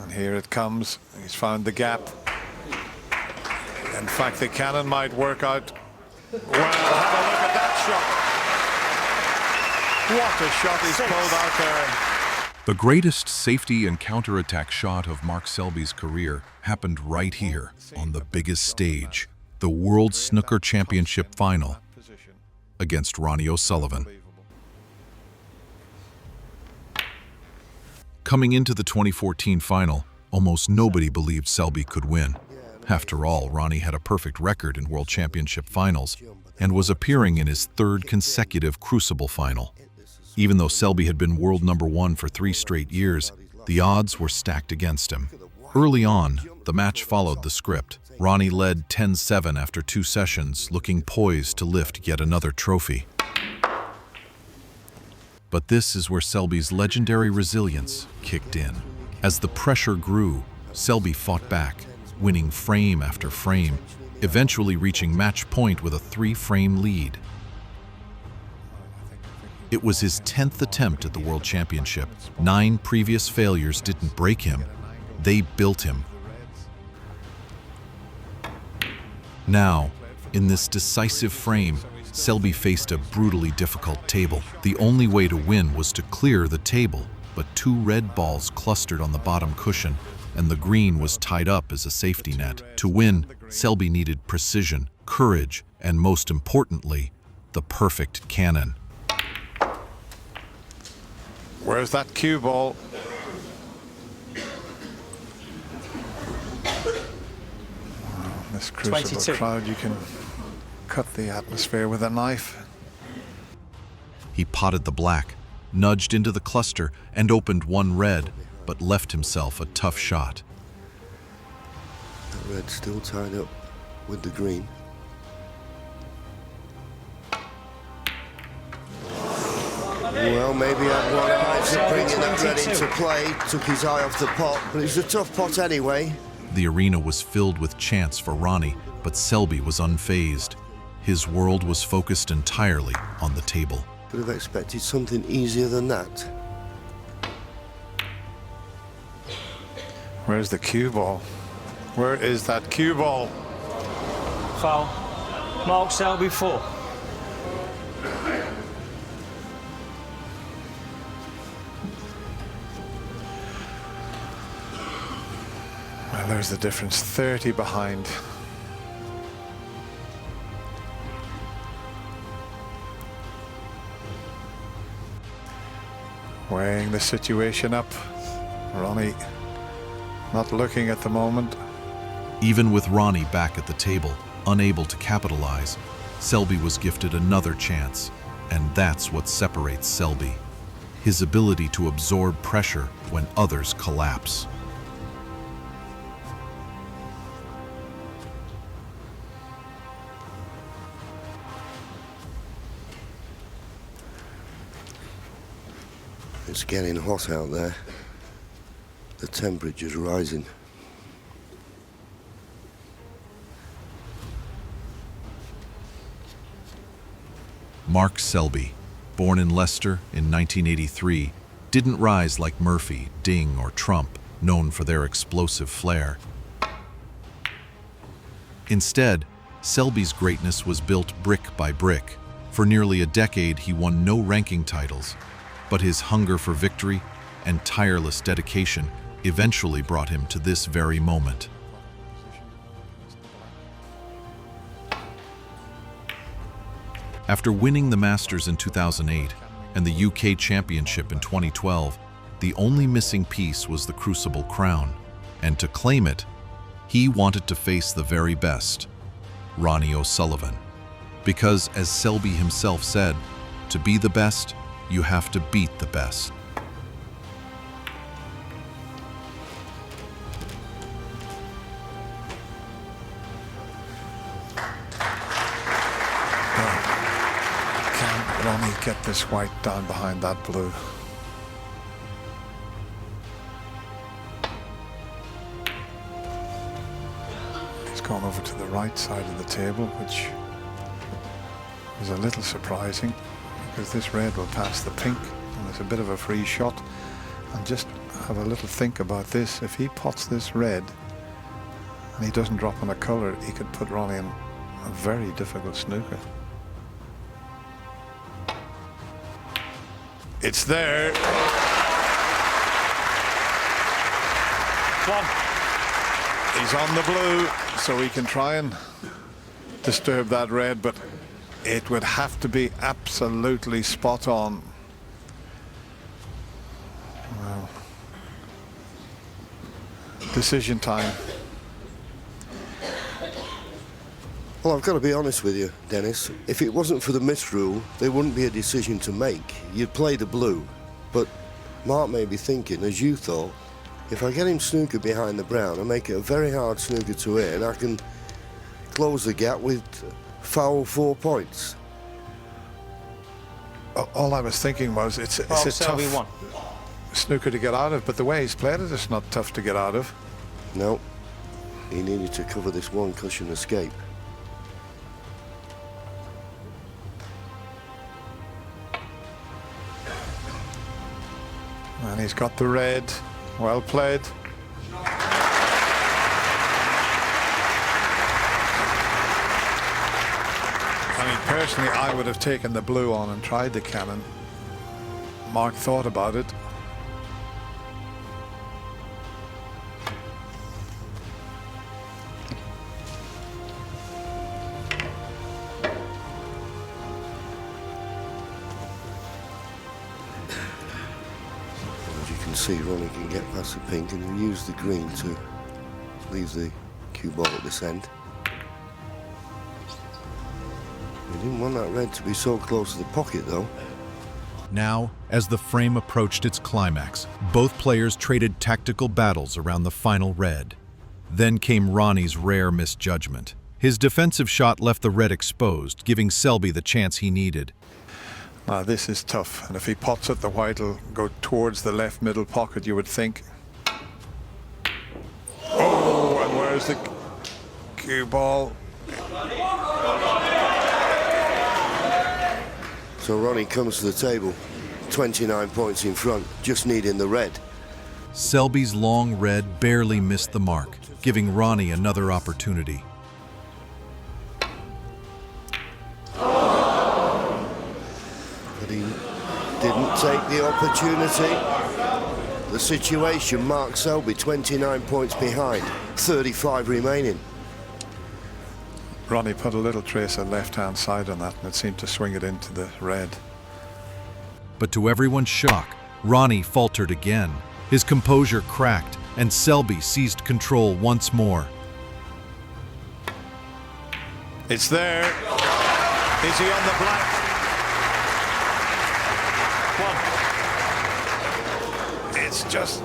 And here it comes. He's found the gap. In fact, the cannon might work out. Well, have a look at that shot. What a shot he's pulled out there. The greatest safety and counterattack shot of Mark Selby's career happened right here on the biggest stage, the World Snooker Championship final against Ronnie O'Sullivan. Coming into the 2014 final, almost nobody believed Selby could win. After all, Ronnie had a perfect record in World Championship finals and was appearing in his third consecutive Crucible final. Even though Selby had been world #1 for 3 straight years, the odds were stacked against him. Early on, the match followed the script. Ronnie led 10-7 after 2 sessions, looking poised to lift yet another trophy. But this is where Selby's legendary resilience kicked in. As the pressure grew, Selby fought back, winning frame after frame, eventually reaching match point with a 3-frame lead. It was his 10th attempt at the World Championship. 9 previous failures didn't break him, they built him. Now, in this decisive frame, Selby faced a brutally difficult table. The only way to win was to clear the table, but 2 red balls clustered on the bottom cushion, and the green was tied up as a safety net. To win, Selby needed precision, courage, and most importantly, the perfect cannon. Where's that cue ball? This Crucible 22. crowd, you can cut the atmosphere with a knife. He potted the black, nudged into the cluster, and opened 1 red, but left himself a tough shot. That red's still tied up with the green. Well, maybe had one eye to bringing that red into play, took his eye off the pot, but it's a tough pot anyway. The arena was filled with chants for Ronnie, but Selby was unfazed. His world was focused entirely on the table. Would have expected something easier than that. Where's the cue ball? Where is that cue ball? Foul. Mark Selby 4. Well, there's the difference, 30 behind. Weighing the situation up. Ronnie not looking at the moment. Even with Ronnie back at the table, unable to capitalize, Selby was gifted another chance, and that's what separates Selby. His ability to absorb pressure when others collapse. It's getting hot out there. The temperature's rising. Mark Selby, born in Leicester in 1983, didn't rise like Murphy, Ding, or Trump, known for their explosive flair. Instead, Selby's greatness was built brick by brick. For nearly a decade, he won no ranking titles, but his hunger for victory and tireless dedication eventually brought him to this very moment. After winning the Masters in 2008 and the UK Championship in 2012, the only missing piece was the Crucible crown, and to claim it, he wanted to face the very best, Ronnie O'Sullivan. Because, as Selby himself said, to be the best, you have to beat the best. Can Ronnie get this white down behind that blue? He's gone over to the right side of the table, which is a little surprising because this red will pass the pink and it's a bit of a free shot, and just have a little think about this. If he pots this red and he doesn't drop on a colour, he could put Ronnie in a very difficult snooker. It's there. One. He's on the blue, so he can try and disturb that red, but it would have to be absolutely spot on. Well, decision time. Well, I've got to be honest with you, Dennis. If it wasn't for the misrule, there wouldn't be a decision to make. You'd play the blue. But Mark may be thinking, as you thought, if I get him snooker behind the brown and make it a very hard snooker to hit, I can close the gap with foul 4 points. All I was thinking was it's a Selby tough one. snooker to get out of, but the way he's played it, it's not tough to get out of. No, he needed to cover this one cushion escape. And he's got the red. Well played. I mean, personally, I would have taken the blue on and tried the cannon. Mark thought about it. See, Ronnie can get past the pink and he'll use the green to leave the cue ball at this end. We didn't want that red to be so close to the pocket, though. Now, as the frame approached its climax, both players traded tactical battles around the final red. Then came Ronnie's rare misjudgment. His defensive shot left the red exposed, giving Selby the chance he needed. Now this is tough, and if he pots it, the white will go towards the left middle pocket, you would think. Oh, and where's the cue ball? So Ronnie comes to the table, 29 points in front, just needing the red. Selby's long red barely missed the mark, giving Ronnie another opportunity. But he didn't take the opportunity. The situation marks Selby 29 points behind, 35 remaining. Ronnie put a little trace of left-hand side on that, and it seemed to swing it into the red. But to everyone's shock, Ronnie faltered again. His composure cracked, and Selby seized control once more. It's there. Is he on the black? One. It's just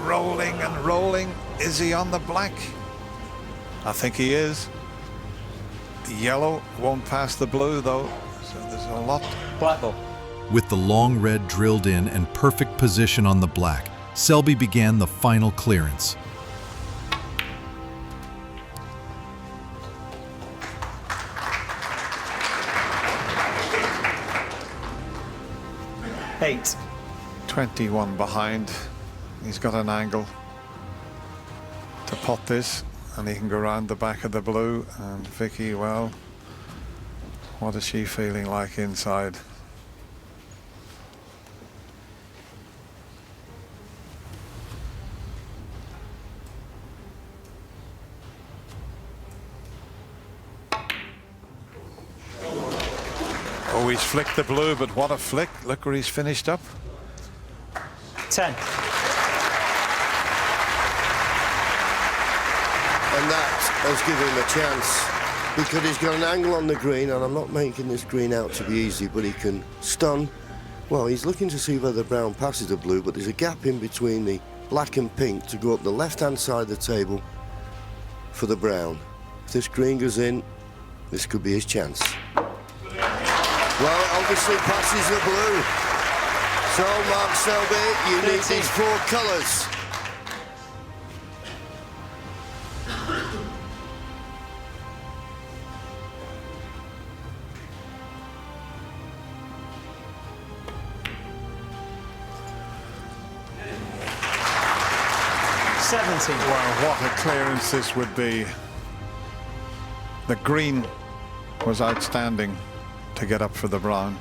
rolling and rolling. Is he on the black? I think he is. Yellow won't pass the blue, though, so there's a lot. Black ball. With the long red drilled in and perfect position on the black, Selby began the final clearance. Eight. 21 behind. He's got an angle to pot this, and he can go around the back of the blue. And Vicky, well, what is she feeling like inside? Oh, he's flicked the blue, but what a flick. Look where he's finished up. 10. And that has given him a chance, because he's got an angle on the green, and I'm not making this green out to be easy, but he can stun. Well, he's looking to see whether brown passes the blue, but there's a gap in between the black and pink to go up the left-hand side of the table for the brown. If this green goes in, this could be his chance. Well, it obviously passes the blue. So, Mark Selby, you need these 4 colours. 17. Well, what a clearance this would be. The green was outstanding to get up for the brown.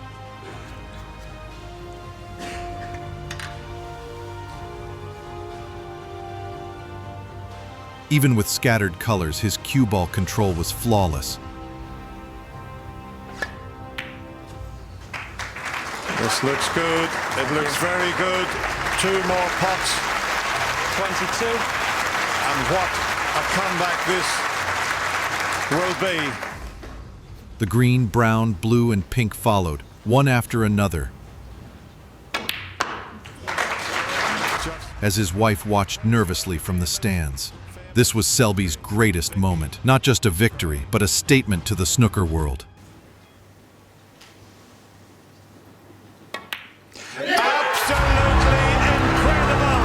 Even with scattered colors, his cue ball control was flawless. This looks good. It looks very good. 2 more pots. 22. And what a comeback this will be. The green, brown, blue, and pink followed, one after another, as his wife watched nervously from the stands. This was Selby's greatest moment, not just a victory, but a statement to the snooker world. Absolutely incredible.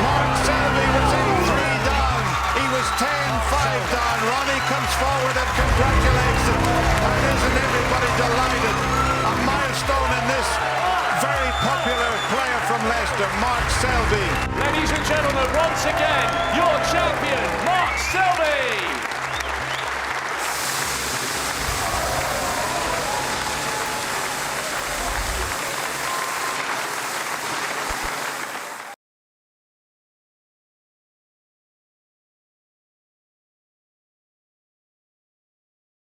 Mark Selby was 8-3 down. He was 10-5 down. Ronnie comes forward and congratulates him. And isn't everybody delighted? A milestone in this very popular player from Leicester, Mark Selby. Ladies and gentlemen, once again, your champion.